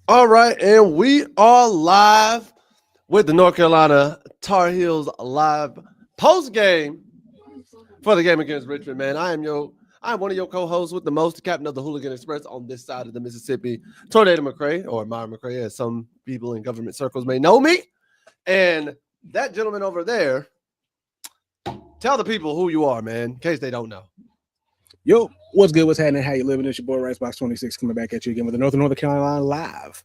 All right, and we are live with the North Carolina Tar Heels live post game for the game against Richmond. Man, I'm one of your co-hosts with the most, the captain of the Hooligan Express on this side of the Mississippi, Tornado McCray, or Myron McCray, as some people in government circles may know me. And that gentleman over there, tell the people who you are, man, in case they don't know. Yo, what's good? What's happening? How you living? It's your boy Ricebox26 coming back at you again with another North Carolina live.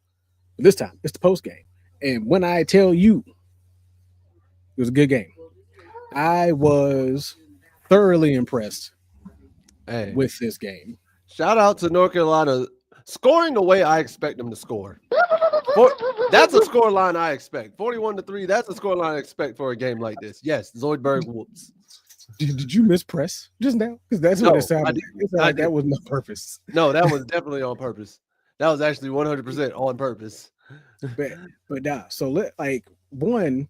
But this time, it's the post game. And when I tell you it was a good game, I was thoroughly impressed with this game. Shout out to North Carolina scoring the way I expect them to score. That's a score line I expect. 41-3, that's a score line I expect for a game like this. Yes, Zoidberg whoops. Did you miss press just now? Because that's what it sounded like. It sounded like that was no purpose. No, that was definitely on purpose. That was actually 100% on purpose. But nah, so one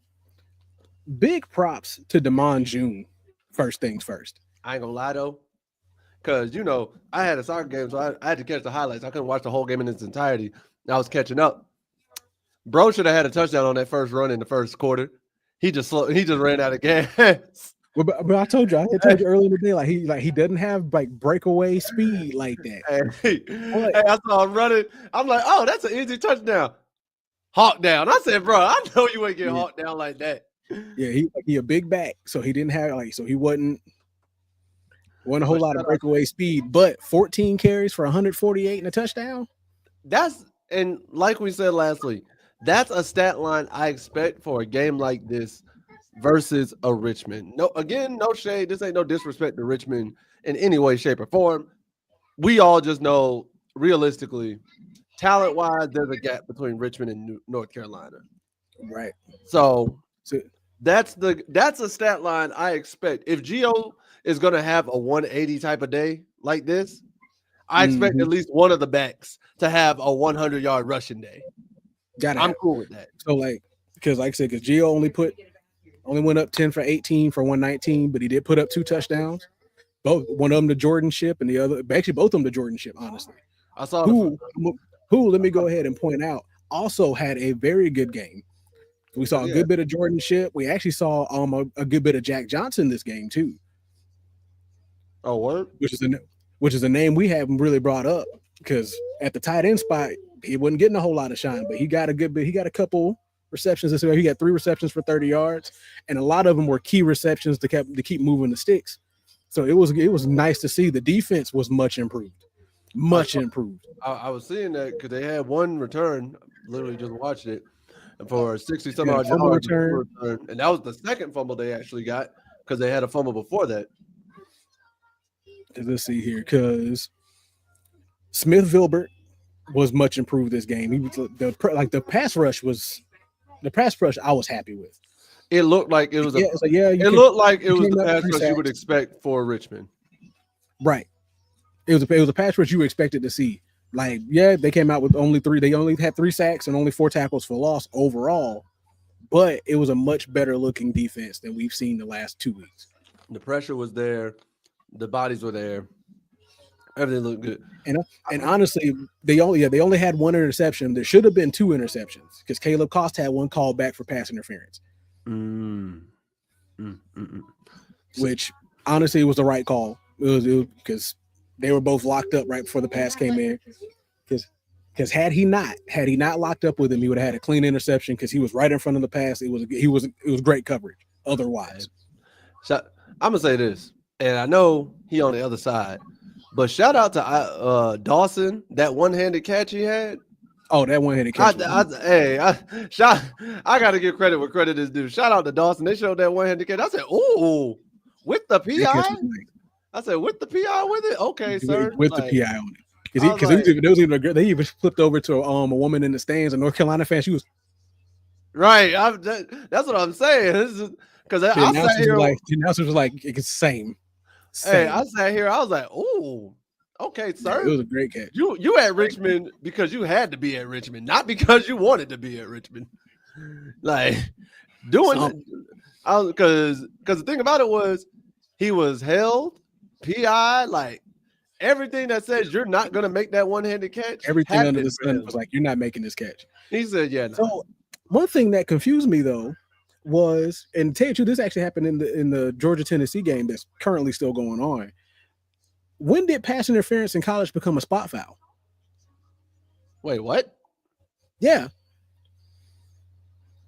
big props to Damon June. First things first. I ain't gonna lie though, because I had a soccer game, so I had to catch the highlights. I couldn't watch the whole game in its entirety. I was catching up. Bro should have had a touchdown on that first run in the first quarter. He just ran out of gas. But I told you earlier in the day, he doesn't have breakaway speed like that. Hey, I saw him running. I'm like, oh, that's an easy touchdown. Hawk down. I said, bro, I know you ain't getting hawked down like that. Yeah, he a big back, so he didn't have he wasn't a whole lot of breakaway speed, but 14 carries for 148 and a touchdown. And like we said last week, that's a stat line I expect for a game like this versus a Richmond. No shade. This ain't no disrespect to Richmond in any way, shape, or form. We all just know realistically, talent-wise, there's a gap between Richmond and North Carolina. Right. So that's a stat line I expect. If Gio is gonna have a 180 type of day like this, I expect at least one of the backs to have a 100-yard rushing day. I'm cool with that. So because Gio only went up 10 for 18 for 119, but he did put up 2 touchdowns. One of them to Jordan Ship and the other, actually both of them to Jordan Ship, honestly. I saw who let me go ahead and point out, also had a very good game. We saw a good bit of Jordan Ship. We actually saw a good bit of Jack Johnson this game too. Oh, word? Which is a name we haven't really brought up because at the tight end spot, he wasn't getting a whole lot of shine, but he got a good bit. He got a couple receptions this way. He got 3 receptions for 30 yards, and a lot of them were key receptions to keep moving the sticks. So it was nice to see the defense was much improved. I was seeing that because they had one return. Literally just watched it for 60-some odd yards return, and that was the second fumble they actually got because they had a fumble before that. Let's see here, because Smith Vilbert was much improved this game. He was the pass rush I was happy with. It looked like it was the pass rush you would expect for Richmond. Right. It was a pass rush you expected to see. They came out with only 3. They only had 3 sacks and only 4 tackles for loss overall, but it was a much better looking defense than we've seen the last 2 weeks. The pressure was there. The bodies were there. Everything looked good. And honestly, they only had 1 interception. There should have been 2 interceptions because Caleb Cost had 1 called back for pass interference. Which honestly was the right call. It was because they were both locked up right before the pass came in. Because had he not locked up with him, he would have had a clean interception because he was right in front of the pass. It was great coverage otherwise. So I'm gonna say this, and I know he on the other side, but shout out to Dawson, that one-handed catch he had. Oh, that one-handed catch. I got to give credit where credit is due. Shout out to Dawson. They showed that one-handed catch. I said, "Ooh, with the PI." I said, "With the PI with it, okay, sir." With the PI on it, they even flipped over to a woman in the stands, a North Carolina fan. She was right. That's what I'm saying. Because I sat here, the announcers was like, "It's the same." Hey, I sat here. I was like, "Ooh, okay, sir." It was a great catch. You at Richmond because you had to be at Richmond, not because you wanted to be at Richmond. Because the thing about it was he was held PI everything that says you're not going to make that one-handed catch. Everything under the sun was like, you're not making this catch. He said, yeah. No. So one thing that confused me though was, and to tell you the truth, this actually happened in the Georgia-Tennessee game that's currently still going on. When did pass interference in college become a spot foul? Wait, what? Yeah.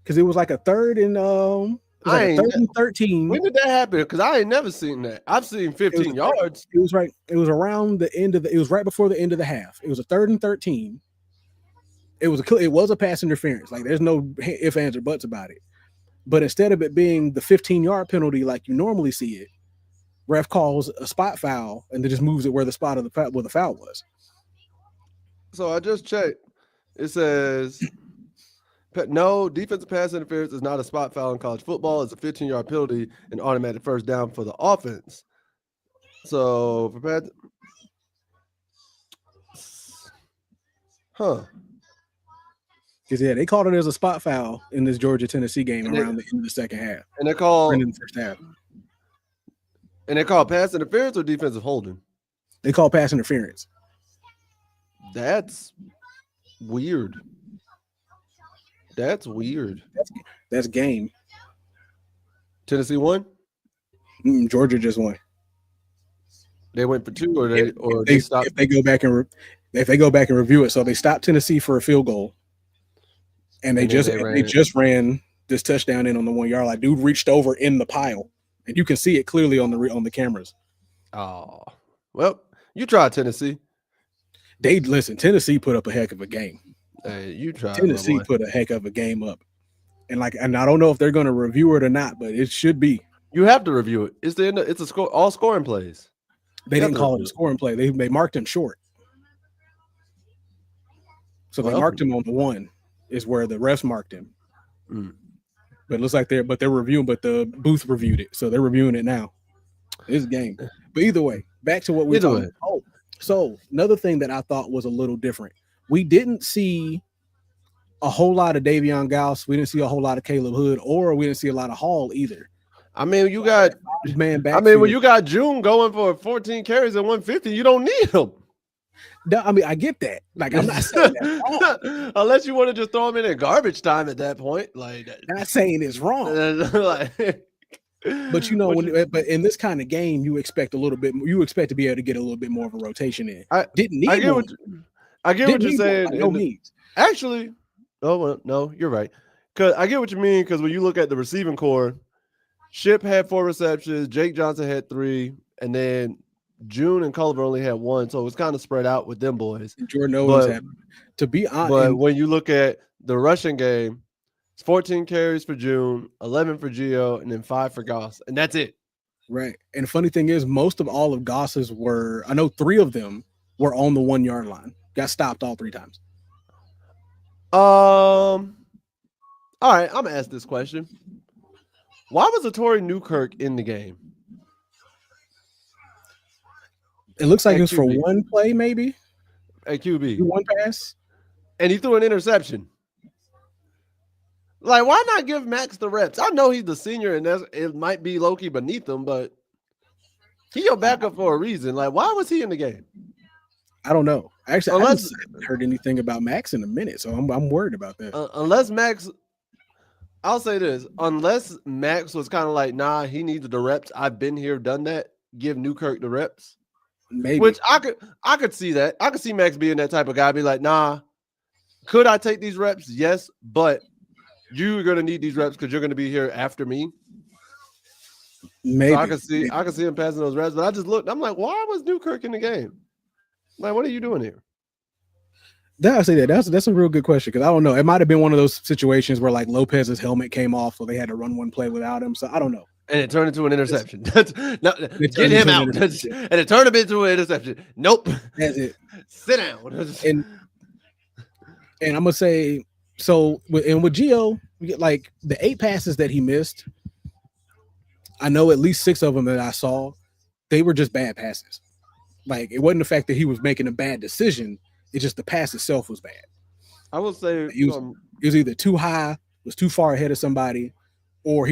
Because it was like a third and third and 13. When did that happen? Because I ain't never seen that. I've seen 15 yards. It was right. It was around the end of it was right before the end of the half. It was a 3rd and 13. It was a pass interference. Like there's no ifs, ands, or buts about it. But instead of it being the 15-yard penalty like you normally see it, ref calls a spot foul and then just moves it where the spot of where the foul was. So I just checked. It says no, defensive pass interference is not a spot foul in college football. It's a 15-yard penalty and automatic first down for the offense. So for pass, because they called it as a spot foul in this Georgia-Tennessee game around the end of the second half. And they called in the first half. And they call pass interference or defensive holding? They call pass interference. That's weird. That's weird. That's game. Tennessee won? Georgia just won. They went for 2, or they stopped. If they go back and review it, so they stopped Tennessee for a field goal, and they just ran this touchdown in on the 1 yard line. Dude reached over in the pile, and you can see it clearly on the cameras. Oh, well, you try Tennessee. Tennessee put up a heck of a game. Hey, you try. Tennessee put a heck of a game up, and I don't know if they're going to review it or not, but it should be. You have to review it. It's a score, all scoring plays. They didn't call it a scoring play. They marked him short, so they marked him on the 1 is where the refs marked him. But it looks like they're reviewing, but the booth reviewed it, so they're reviewing it now. It's a game, but either way, back to what we're talking about. Oh, so another thing that I thought was a little different. We didn't see a whole lot of Davion Gauss. We didn't see a whole lot of Caleb Hood, or we didn't see a lot of Hall either. I mean, you got man back. I mean, when you got June going for 14 carries at 150, you don't need him. No, I mean, I get that. Like, I'm not saying that unless you want to just throw him in garbage time at that point. Like, not saying it's wrong. But but in this kind of game, you expect a little bit. You expect to be able to get a little bit more of a rotation in. I get what you're saying. No needs. Actually, no, you're right. Because I get what you mean. Because when you look at the receiving core, Ship had 4 receptions, Jake Johnson had 3, and then June and Culver only had 1. So it was kind of spread out with them boys. Jordan Owens had, to be honest. But when you look at the rushing game, it's 14 carries for June, 11 for Gio, and then 5 for Goss, and that's it. Right. And the funny thing is, most of all of Goss's I know 3 of them were on the 1 yard line. Got stopped all 3 times. All right, I'm gonna ask this question. Why was Torrey Newkirk in the game? It looks like it was for 1 play, maybe. At QB. 1 pass. And he threw an interception. Like, why not give Max the reps? I know he's the senior, and it might be low-key beneath him, but he your backup for a reason. Like, why was he in the game? I don't know. Actually, I haven't heard anything about Max in a minute, so I'm worried about that. Unless Max, I'll say this: unless Max was kind of like, nah, he needs the reps. I've been here, done that. Give Newkirk the reps. Maybe. Which I could see that. I could see Max being that type of guy. Be like, nah, could I take these reps? Yes, but you're gonna need these reps because you're gonna be here after me. Maybe. So I can see him passing those reps, but I just looked. I'm like, why was Newkirk in the game? Like, what are you doing here? I say that's a real good question because I don't know. It might have been one of those situations where like Lopez's helmet came off, so they had to run 1 play without him. So I don't know. And it turned into an interception. Get him out. And it turned him into an interception. Nope. That's it. Sit down. And I'm gonna say so. With Gio, like the 8 passes that he missed, I know at least 6 of them that I saw, they were just bad passes. Like, it wasn't the fact that he was making a bad decision. It's just the pass itself was bad. I will say it was either too high, was too far ahead of somebody, or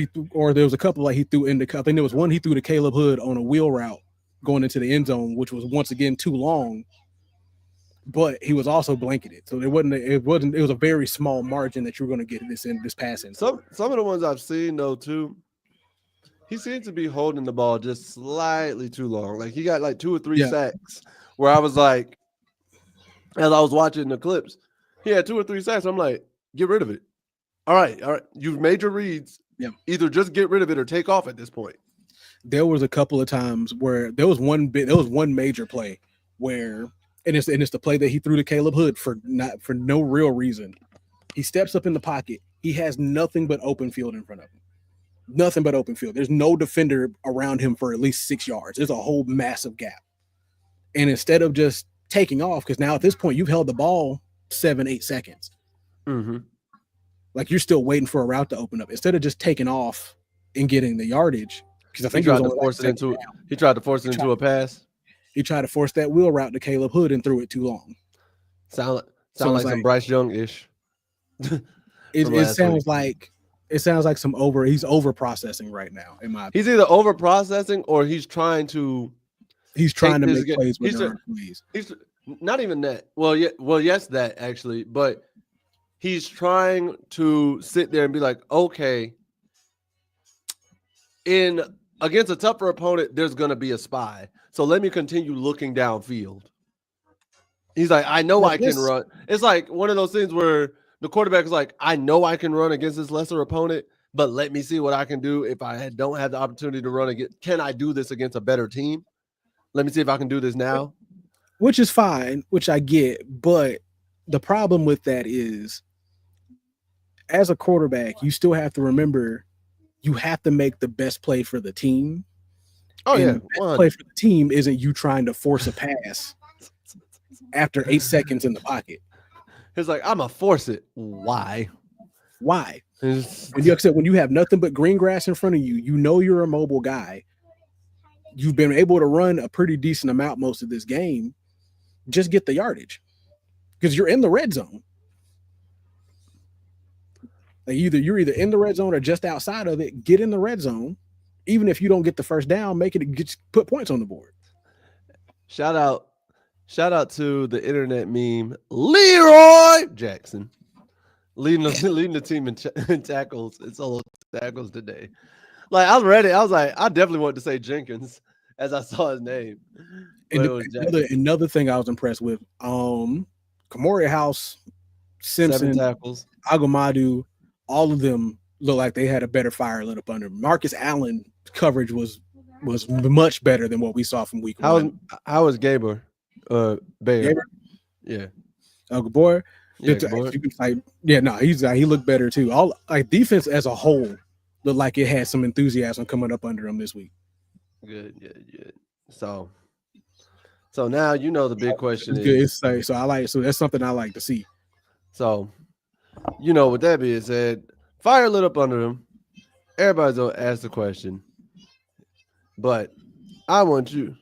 there was a couple like he threw in the. I think there was one he threw to Caleb Hood on a wheel route going into the end zone, which was once again too long. But he was also blanketed, so it was a very small margin that you're going to get this passing. Some of the ones I've seen though too, he seems to be holding the ball just slightly too long. Like he got like 2 or 3 sacks where I was like, as I was watching the clips, he had 2 or 3 sacks. I'm like, get rid of it. All right. You've made your reads. Yeah. Either just get rid of it or take off at this point. There was a couple of times where there was one major play where, and it's the play that he threw to Caleb Hood for no real reason. He steps up in the pocket. He has nothing but open field in front of him. Nothing but open field. There's no defender around him for at least 6 yards. There's a whole massive gap. And instead of just taking off, because now at this point you've held the ball 7-8 seconds. Mm-hmm. Like you're still waiting for a route to open up. Instead of just taking off and getting the yardage, because I think he tried to force it into a pass. He tried to force that wheel route to Caleb Hood and threw it too long. Sound like some Bryce Young-ish. It sounds like he's over processing right now. In my opinion. He's either over processing or he's trying to make plays with their plays. He's not even that. Well, yes, that actually, but he's trying to sit there and be like, okay, against a tougher opponent, there's gonna be a spy. So let me continue looking downfield. He's like, I know I can run. It's like one of those things where the quarterback is like, I know I can run against this lesser opponent, but let me see what I can do if I don't have the opportunity to run again. Can I do this against a better team? Let me see if I can do this now. Which is fine, which I get. But the problem with that is, as a quarterback, you still have to remember you have to make the best play for the team. Oh, and yeah. The best play for the team isn't you trying to force a pass after 8 seconds in the pocket. It's like, I'm going to force it. Why? When you have nothing but green grass in front of you, you know you're a mobile guy. You've been able to run a pretty decent amount most of this game. Just get the yardage because you're in the red zone. Like you're either in the red zone or just outside of it. Get in the red zone. Even if you don't get the first down, put points on the board. Shout out to the internet meme, Leroy Jackson, leading the team in tackles and solo tackles today. Like I was ready. I was like, I definitely wanted to say Jenkins as I saw his name. And another thing I was impressed with, Kamori House, Simpson, 7 tackles, Agumadu, all of them look like they had a better fire lit up under them. Marcus Allen coverage was much better than what we saw from week 1. How was Gaber? Bayer. Yeah. Gabor. Yeah, he looked better too. All like defense as a whole looked like it had some enthusiasm coming up under him this week. Good. So now you know the big question is. So that's something I like to see. So, with that being said, fire lit up under him. Everybody's gonna ask the question, but I want to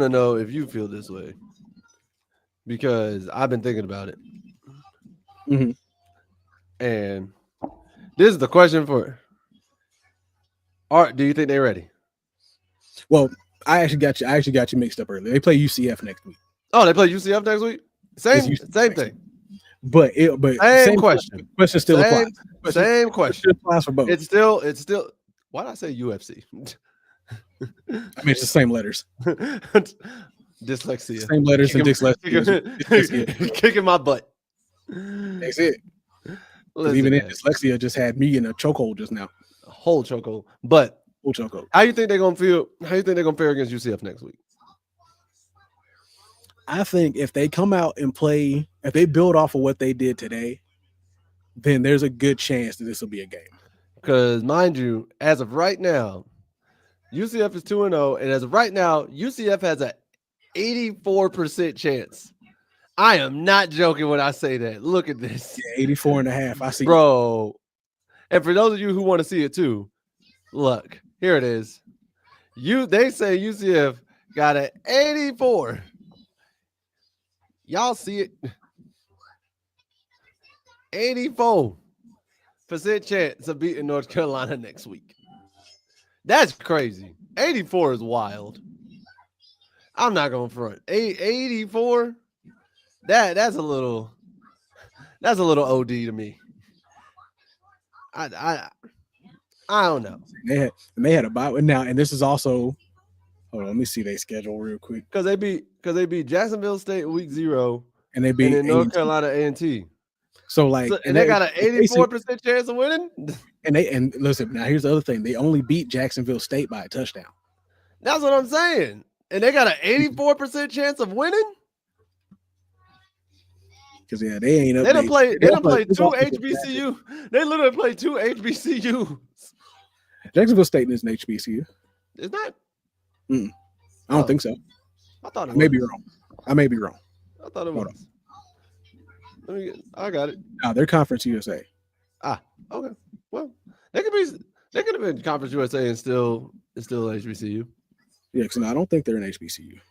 know if you feel this way because I've been thinking about it. Mm-hmm. And this is the question for Art. Do you think they're ready? Well, I actually got you mixed up earlier. They play UCF next week. Oh, they play UCF next week? Same thing. But same question. Question still applies. Same question. Applies for both. It's still. Why did I say UFC? I mean, it's the same letters. Dyslexia. Same letters and dyslexia. Kicking my butt. That's it. Even in dyslexia just had me in a chokehold just now. A whole chokehold. But whole chokehold. How you think they're gonna feel? How you think they're gonna fare against UCF next week? I think if they come out and play, if they build off of what they did today, then there's a good chance that this will be a game. Because mind you, as of right now, UCF is 2-0, and as of right now, UCF has an 84% chance. I am not joking when I say that. Look at this. Yeah, 84.5. I see. Bro. And for those of you who want to see it too, look, here it is. They say UCF got an 84. Y'all see it? 84% chance of beating North Carolina next week. That's crazy. 84 is wild. I'm not going front. 84. That's a little OD to me. I don't know. They had a bye now, and this is also. Hold on, let me see their schedule real quick. Because they beat Jacksonville State week 0, and they beat then North Carolina A&T. So like, and they got an 84% chance of winning. And listen, now here's the other thing: they only beat Jacksonville State by a touchdown. That's what I'm saying. And they got an 84% chance of winning. Because they ain't up. They done played 2 HBCU. They literally played 2 HBCUs. Jacksonville State is an HBCU. It's not. I don't think so. I thought it was. I may be wrong. I thought it was. I got it. No, they're Conference USA. Okay. Well, they could have been Conference USA and still HBCU. Yeah, because I don't think they're an HBCU.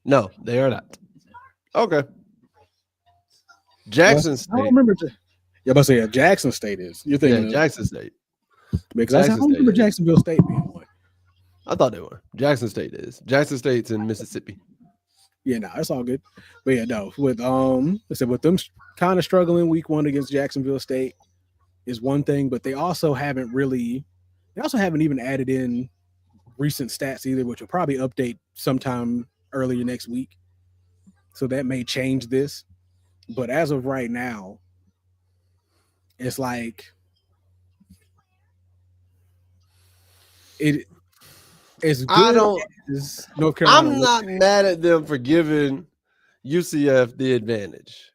No, they are not. Okay. Jackson State. I don't remember. But say Jackson State is. You're thinking Jackson State. Because I don't remember Jacksonville State being one. I thought they were. Jackson State is. Jackson State's in Mississippi. Yeah, no, that's all good. But yeah, no, with with them kind of struggling week 1 against Jacksonville State is one thing, but they also haven't even added in recent stats either, which will probably update sometime earlier next week. So that may change this. But as of right now, it's like it's good as North Carolina. I'm not mad at them for giving UCF the advantage.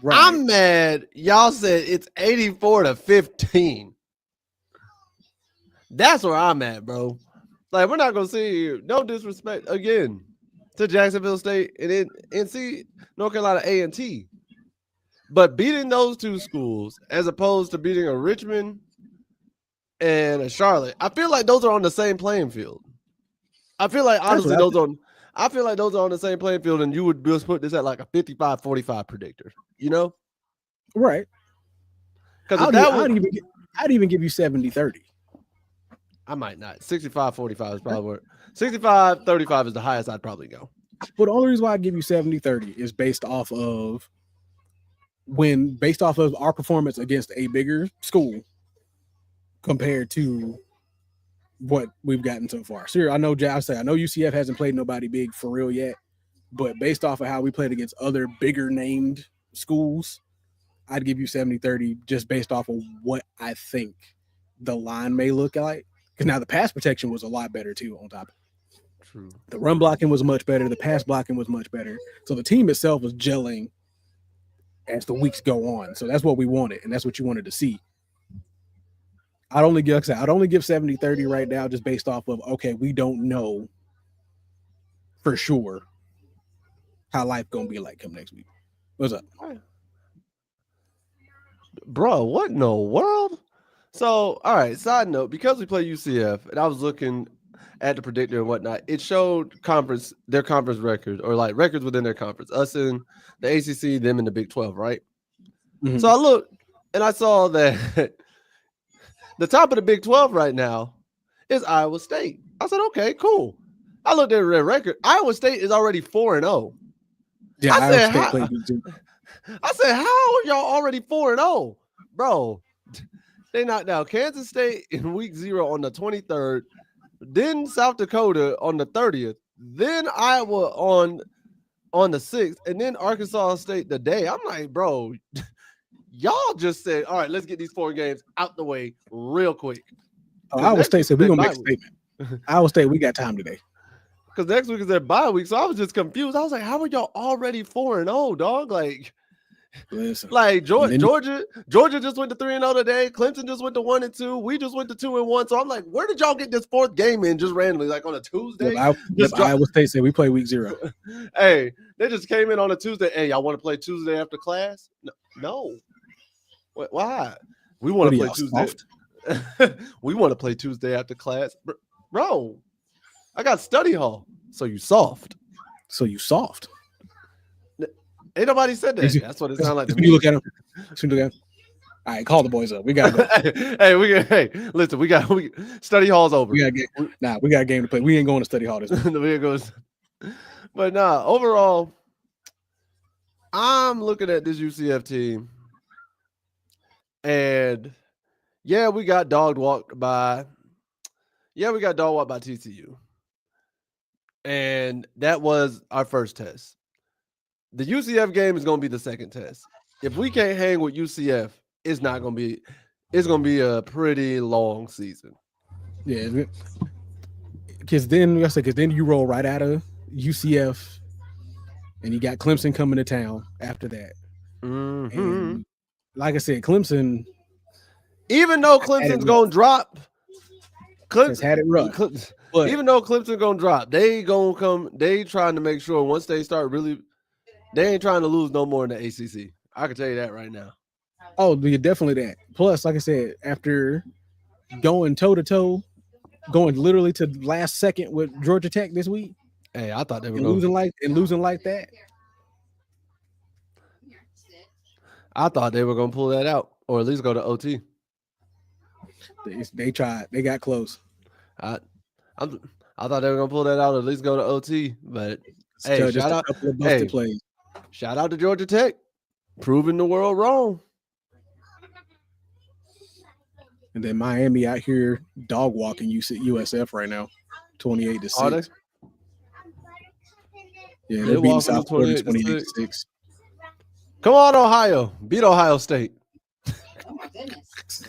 Right. I'm mad y'all said it's 84-15. That's where I'm at, bro. Like, we're not gonna see no disrespect again to Jacksonville State and see North Carolina A&T. But beating those 2 schools as opposed to beating a Richmond and a Charlotte, I feel like those are on the same playing field. I feel like honestly those are on the same playing field, and you would just put this at like a 55-45 predictor, you know? Right. Because I'd even give you 70-30. I might not. 65-45 is probably where 65-35 is the highest I'd probably go. But the only reason why I give you 70-30 is based off of our performance against a bigger school compared to what we've gotten so far. So I know UCF hasn't played nobody big for real yet, but based off of how we played against other bigger named schools, I'd give you 70-30 just based off of what I think the line may look like. Because now the pass protection was a lot better too on top of it. True. The run blocking was much better. The pass blocking was much better. So the team itself was gelling as the weeks go on. So that's what we wanted, and that's what you wanted to see. I'd only give 70-30 right now just based off of, okay, we don't know for sure how life going to be like come next week. What's up? Bro, what in the world? So, all right, side note, because we play UCF, and I was looking at the predictor and whatnot, it showed their conference records, or like records within their conference. Us in the ACC, them in the Big 12, right? Mm-hmm. So I looked, and I saw that the top of the Big 12 right now is Iowa State. I said, okay, cool. I looked at their record. Iowa State is already 4-0. Yeah, I said, how are y'all already 4-0? Bro, they knocked out Kansas State in week 0 on the 23rd, then South Dakota on the 30th, then Iowa on the 6th, and then Arkansas State the day. I'm like, bro, y'all just said, all right, let's get these 4 games out the way real quick. Iowa State said we're going to make a statement. Iowa State, we got time today. Because next week is their bye week, so I was just confused. I was like, how are y'all already 4-0, dog? Like, listen, like Georgia just went to 3-0 today. Clemson just went to 1-2. We just went to 2-1. So I'm like, where did y'all get this 4th game in just randomly, like on a Tuesday? Iowa State said we play week 0. Hey, they just came in on a Tuesday. Hey, y'all want to play Tuesday after class? No. Why? We want to play Tuesday. We want to play Tuesday after class, bro. I got study hall. So you soft. Ain't nobody said that. That's what it sounded like to me. You look at him. All right, call the boys up. We gotta go. Listen, we study hall's over. We got a game to play. We ain't going to study hall this week. But nah, overall, I'm looking at this UCF team, and yeah, we got dog walked by TCU, and that was our first test. The UCF game is going to be the second test. If we can't hang with UCF, it's going to be a pretty long season. Yeah, because then you roll right out of UCF, and you got Clemson coming to town after that. Mm-hmm. And like I said, Clemson, even though Clemson's going to drop, Clemson had it rough. But even though Clemson's going to drop, they going to come. They trying to make sure once they start really, they ain't trying to lose no more in the ACC. I can tell you that right now. Oh, you're definitely that. Plus, like I said, after going toe-to-toe, going literally to last second with Georgia Tech this week. Hey, I thought they were losing like that. I thought they were going to pull that out, or at least go to OT. They tried. They got close. I thought they were going to pull that out, or at least go to OT. But hey, shout out to Georgia Tech, proving the world wrong. And then Miami out here dog walking USF right now, 28-6. Yeah, they're beating South Florida 28-6. Come on, Ohio, beat Ohio State. Oh my goodness.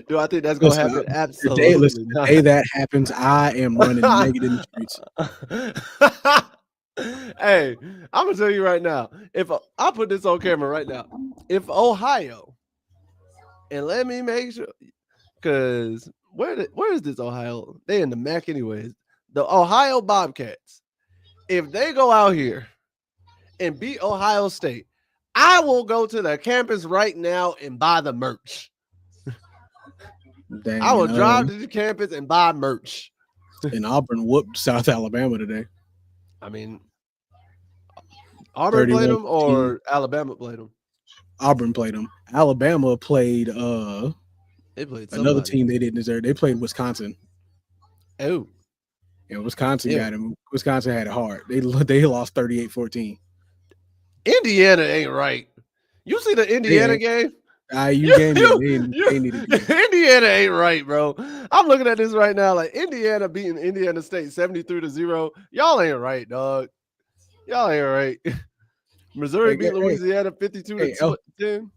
Do I think that's going to happen? Absolutely. The day that happens, I am running naked in the streets. Hey, I'm gonna tell you right now. If I'll put this on camera right now, if Ohio, and let me make sure, because where is this Ohio? They in the MAC anyways. The Ohio Bobcats. If they go out here and beat Ohio State, I will go to the campus right now and buy the merch. Dang, I will drive to the campus and buy merch. And Auburn whooped South Alabama today. I mean, Auburn played them or Alabama played them? Auburn played them. Alabama played they played another team they didn't deserve. They played Wisconsin. Oh. And Wisconsin got him. Wisconsin had it hard. They lost 38-14. Indiana ain't right. You see the Indiana game? You gave me Indiana ain't right, bro. I'm looking at this right now. Like Indiana beating Indiana State 73-0. Y'all ain't right, dog. Y'all ain't right. Missouri beat Louisiana 52-10.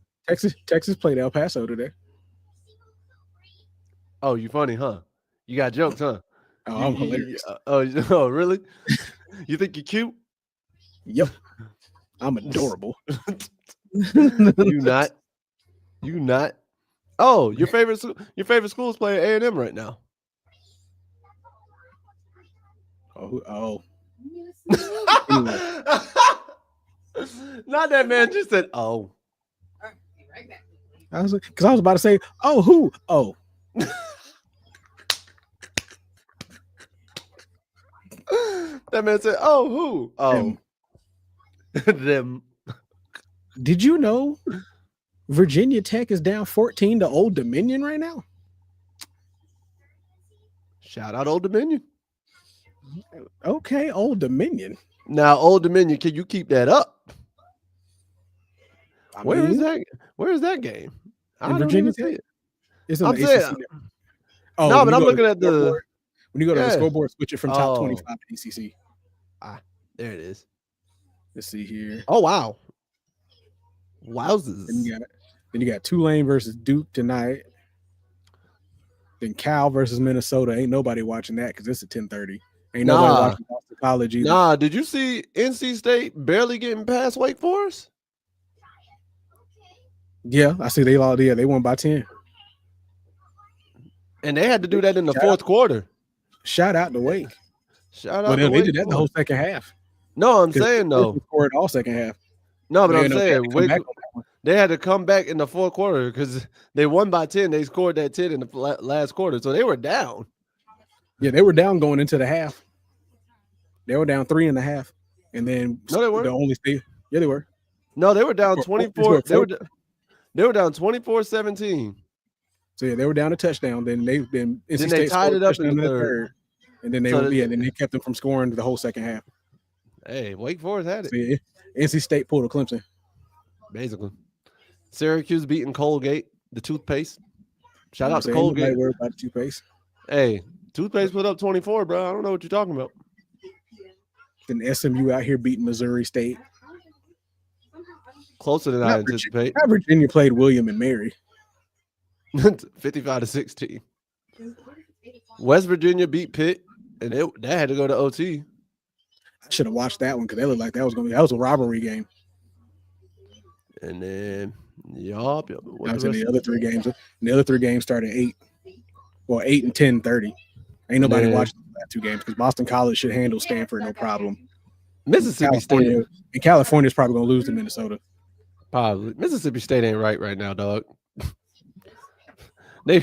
Texas played El Paso today. Oh, you funny, huh? You got jokes, huh? Oh, I'm hilarious. Oh, really? You think you're cute? Yep. I'm adorable. You not. Oh, your favorite school is playing A&M right now. Oh. Not that man just said, "Oh." I was about to say, "Oh, who?" Oh. That man said, "Oh, who?" Oh. Them. Did you know Virginia Tech is down 14 to Old Dominion right now? Shout out Old Dominion. Okay, Old Dominion. Now, Old Dominion, can you keep that up? Where is that game? I don't Virginia even see it. It's on the ACC. Oh, no, but I'm looking at the when you go to the scoreboard, switch it from top 25 to ACC. There it is. Let's see here. Oh wow. Wowzers. Then you got Tulane versus Duke tonight. Then Cal versus Minnesota. Ain't nobody watching that because it's at 10:30. Ain't nobody watching Boston College either. Nah, did you see NC State barely getting past Wake Forest? Yeah, I see they won by 10. And they had to do that in the fourth quarter. Shout out to Wake. They did that the whole second half. No, I'm saying though. They scored all second half. No, but I'm saying they had to come back in the fourth quarter because they won by 10. They scored that 10 in the last quarter, so they were down. Yeah, they were down going into the half. They were down 3.5, and then no, they weren't. Yeah, they were. No, they were down 24. They were down 24-17. So yeah, they were down a touchdown. Then NC Then they State tied scored it a up in touchdown the third. and then then they kept them from scoring the whole second half. Hey, Wake Forest had it. So yeah, NC State pulled a Clemson. Basically. Syracuse beating Colgate, the toothpaste. Shout out to Ain't Colgate. nobody worried about the toothpaste. Hey, toothpaste put up 24, bro. I don't know what you're talking about. Then SMU out here beating Missouri State. Closer than I anticipate. Virginia played William and Mary. 55-16. West Virginia beat Pitt, and that had to go to OT. I should have watched that one because they looked like that was a rivalry game. And then yup. That was in the other three games. And the other three games started at 8. Well, 8 and 10:30. Ain't nobody watching that two games because Boston College should handle Stanford no problem. Mississippi State. And California's probably gonna lose to Minnesota. Probably. Mississippi State ain't right now, dog. They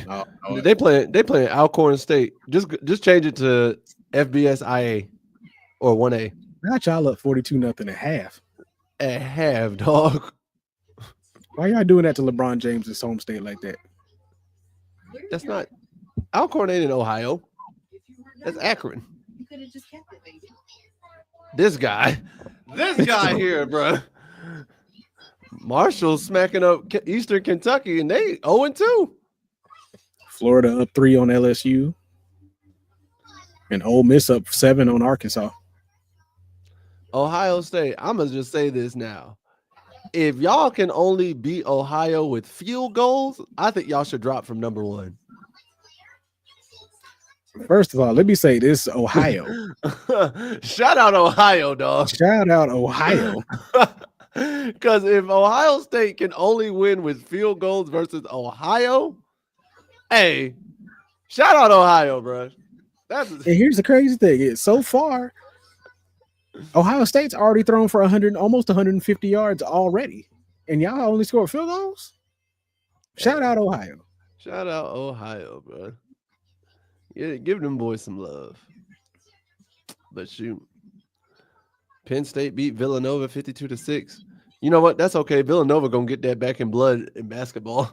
playing Alcorn State. Just change it to FBS-IA or 1A. Not y'all up 42-0 at half. At half, dog. Why y'all doing that to LeBron James' home state like that? That's not Alcorn ain't in Ohio. That's Akron. You could have just kept it, baby. This guy here, bro. Marshall smacking up Eastern Kentucky, and they 0-2. Florida up 3 on LSU, and Ole Miss up 7 on Arkansas. Ohio State. I'm gonna just say this now. If y'all can only beat Ohio with field goals, I think y'all should drop from number 1. First of all, let me say this: Ohio. Shout out Ohio, dog. Shout out Ohio. Because if Ohio State can only win with field goals versus Ohio, hey, shout out Ohio, bro. And here's the crazy thing: is so far, Ohio State's already thrown for almost 150 yards already, and y'all only scored field goals. Shout out Ohio. Shout out Ohio, bro. Yeah, give them boys some love. But shoot. Penn State beat Villanova 52-6. You know what? That's okay. Villanova gonna get that back in blood in basketball.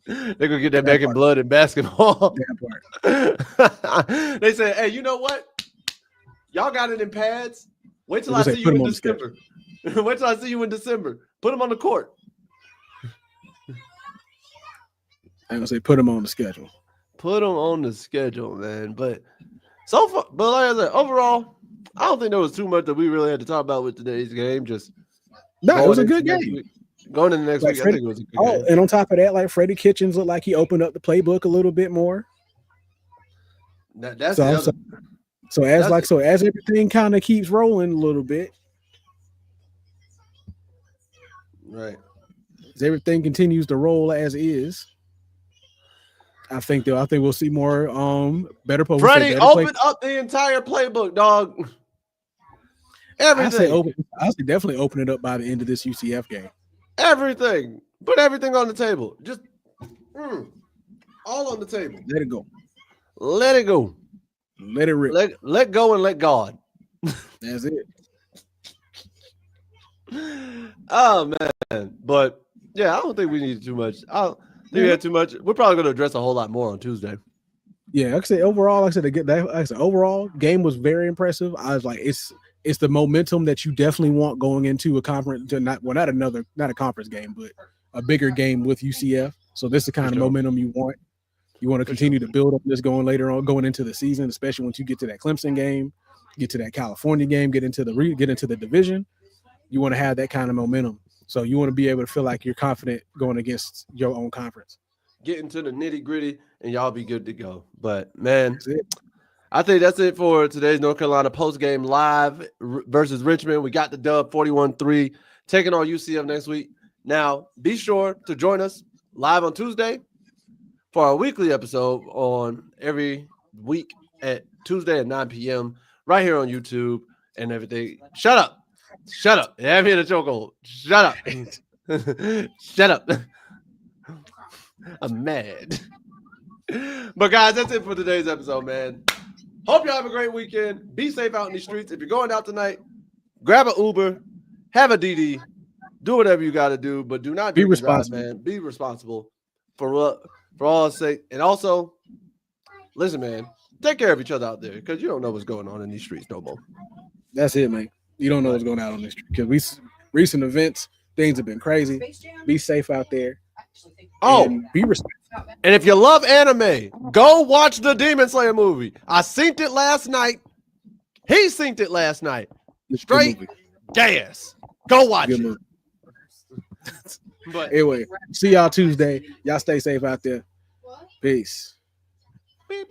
They're gonna get that back in blood in basketball. They said, hey, you know what? Y'all got it in pads. Wait till I see you in December. Wait till I see you in December. Put them on the court. I'm gonna say put them on the schedule. Put them on the schedule, man. But so far, but like I said, overall, I don't think there was too much that we really had to talk about with today's game. Just it was a good game. Going into the next week, I think it was a good game. And on top of that, like Freddie Kitchens looked like he opened up the playbook a little bit more. As everything kind of keeps rolling a little bit, right? As everything continues to roll as is, I think we'll see more better. Freddie, open up the entire playbook, dog. Everything. I say definitely open it up by the end of this UCF game. Everything. Put everything on the table. Just all on the table. Let it go. Let it go. Let it rip. Let go and let God. That's it. Oh man. But yeah, I don't think we need too much. I don't think we had too much. We're probably gonna address a whole lot more on Tuesday. Yeah, like I said, overall, overall, game was very impressive. I was like, it's the momentum that you definitely want going into a conference, not a conference game, but a bigger game with UCF. So this is the kind of momentum you want. You want to continue to build up this going into the season, especially once you get to that Clemson game, get to that California game, get into the division. You want to have that kind of momentum. So you want to be able to feel like you're confident going against your own conference. Get into the nitty-gritty and y'all be good to go. But man, I think that's it for today's North Carolina post-game live versus Richmond. We got the dub 41-3, taking on UCF next week. Now, be sure to join us live on Tuesday for our weekly episode on every week at Tuesday at 9 p.m. right here on YouTube and everything. Shut up. I'm here to chokehold. Shut up. Shut up. I'm mad. But guys, that's it for today's episode, man. Hope y'all have a great weekend. Be safe out in the streets. If you're going out tonight, grab an Uber, have a DD. Do whatever you got to do, but do not Be drink and drive, responsible. man. Be responsible for all sake. And also, listen, man, take care of each other out there because you don't know what's going on in these streets no more. That's it, man. You don't know what's going on this street because recent events, things have been crazy. Be safe out there. Oh, And be respectful. and if you love anime, go watch the Demon Slayer movie. I synced it last night. He synced it last night. It's a good Straight movie. gas. Go watch Good it. movie. But Anyway, see y'all Tuesday. Y'all stay safe out there. Peace. beep.